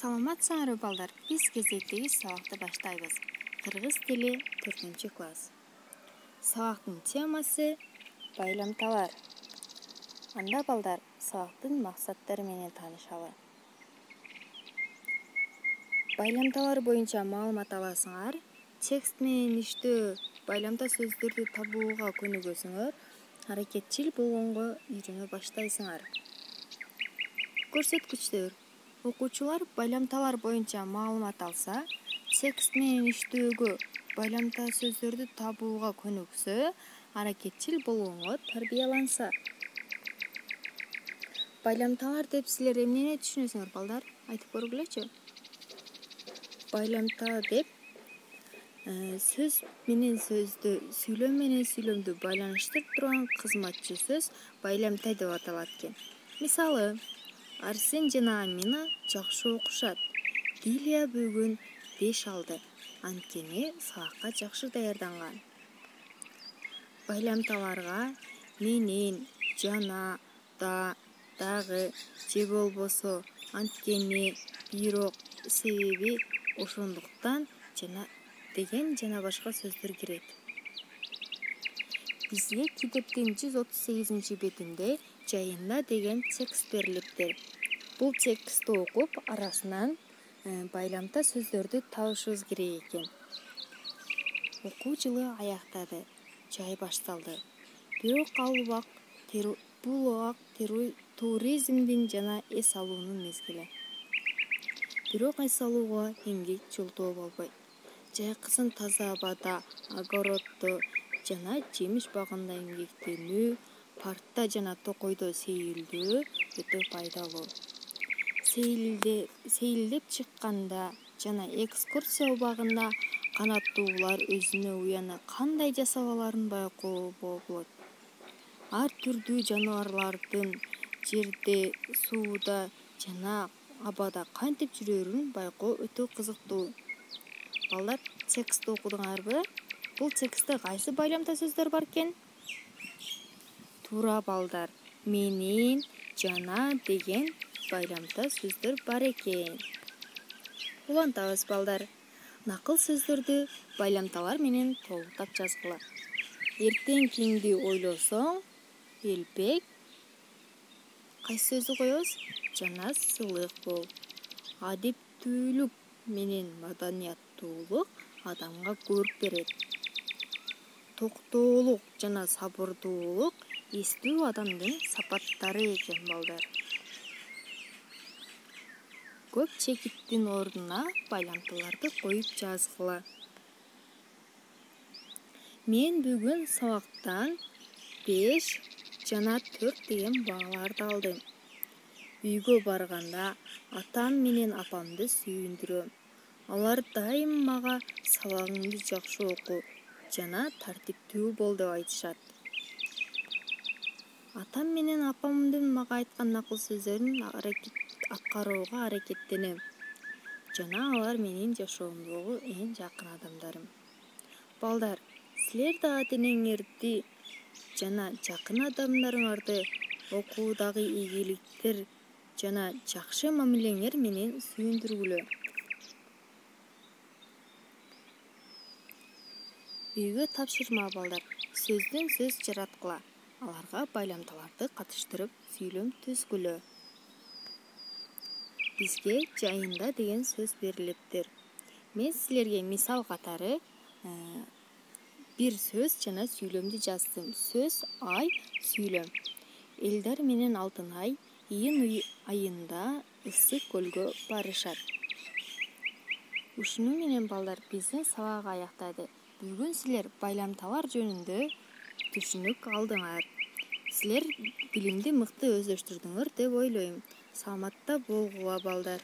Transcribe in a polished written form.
Саламатсыңарбы балдар, биз кезектеги сабакты баштайбыз. Кыргыз тили 4-класс. Сабактын темасы байламталар. Анда балдар сабактын максаттары менен таанышалы. Байламталар боюнча маалымат аласыңар. Текст менен иштөө, байламта сөздөрдү табууга көнүгөсүңөр, аракетчил болгонго үйрөнө баштайсыңар. Көрсөткүчтөр. Окуучулар байламталар боюнча маалымат алса, текст менен иштөөгө, байламта сөздөрдү табууга көнүксө, аракетчил болгонго тарбияланса. Байламталар деп силер эмнени түшүнөсүңөр балдар? Айтып көргүлөчү. Байламта деп сөз менен сөздү, сүйлөм менен сүйлөмдү байланыштырып турган кызматчы сөз байламта деп аталат экен. Мисалы, Арсен жана Амина жакшы окушат. Дилия бүгүн 5 алды. Анткени сабакка жакшы даярданган. Байламталарга менен, жана, да, дагы, же болбосо, анткени, бирок, себеби, ошондуктан жана деген жана башка сөздөр кирет. Бизге китептин 138-бетинде жайында деген текст берилиптир. Бул текстти окуп, арасынан байламта сөздөрдү табышыбыз керек экен. Окуу жылы аяктады, жай башталды. Бирок бул убак туризмдин жана эс алуунун мезгили. Бирок эс алууга эмгек жолтоо болбойт. Жайкысын таза абада, огороддо жана жемиш багында эмгектенүү, паркта жана токойдо сейилдөө өтө пайдалуу. Сейилдеп чыкканда жана экскурсия убагында канаттуулар өзүнө уяна кандай жасап аларын байкоого болот. Ар түрдүү жаныбарлардын жерде, сууда жана абада кантип жүрөрүн байкоо өтө кызыктуу. Балдар, текстти окудуңарбы? Бул текстте кайсы байламта сөздөр бар экен? Туура балдар, менен, жана деген байламта сөздөр бар экен. Улантабыз балдар. Накыл сөздөрдү байламталар менен толуктап жазгыла. Эртең кеңди ойлосоң, элбек. Кайсы сөздү коебуз? Жана сылык бол. Адептүүлүк менен маданияттуулук адамга көрк берет. Токтоолук жана сабырдуулук эстүү адамдын сапаттары экен балдар. Көп чекиттин ордуна байламталарды коюп жазгыла. Мен бүгүн сабактан 5 жана 4 деген бааларды алдым. Үйгө барганда атам менен апамды сүйүндүрөм. Алар дайым мага сабагыңды жакшы оку жана тартиптүү бол деп айтышат. Атам менен апамдын мага айткан накыл сөздөрүн аткарууга аракеттенем. Жана алар менин жашоомдогу эң жакын адамдарым. Балдар, силер да ата-энеңерди жана жакын адамдарыңарды окуудагы ийгиликтер жана жакшы мамилеңер менен сүйүндүргүлө. Үйгө тапшырма балдар. Сөздөн сөз жараткыла. Аларга байламталарды катыштырып сүйлөм түзгүлө. Бизге жайында деген сөз берилиптир. Мен силерге мисал катары бир сөз жана сүйлөмдү жаздым. Сөз, ай, сүйлөм. Элдар менен Алтынай июнь айында ысык көлгө барышат. Ушуну менен балдар биздин сабак аяктады. Бүгүн силер байламталар жөнүндө түшүнүк алдыңар. Силер билимди мыкты өздөштүрдүңөр деп ойлойм. Саламатта болгула балдар.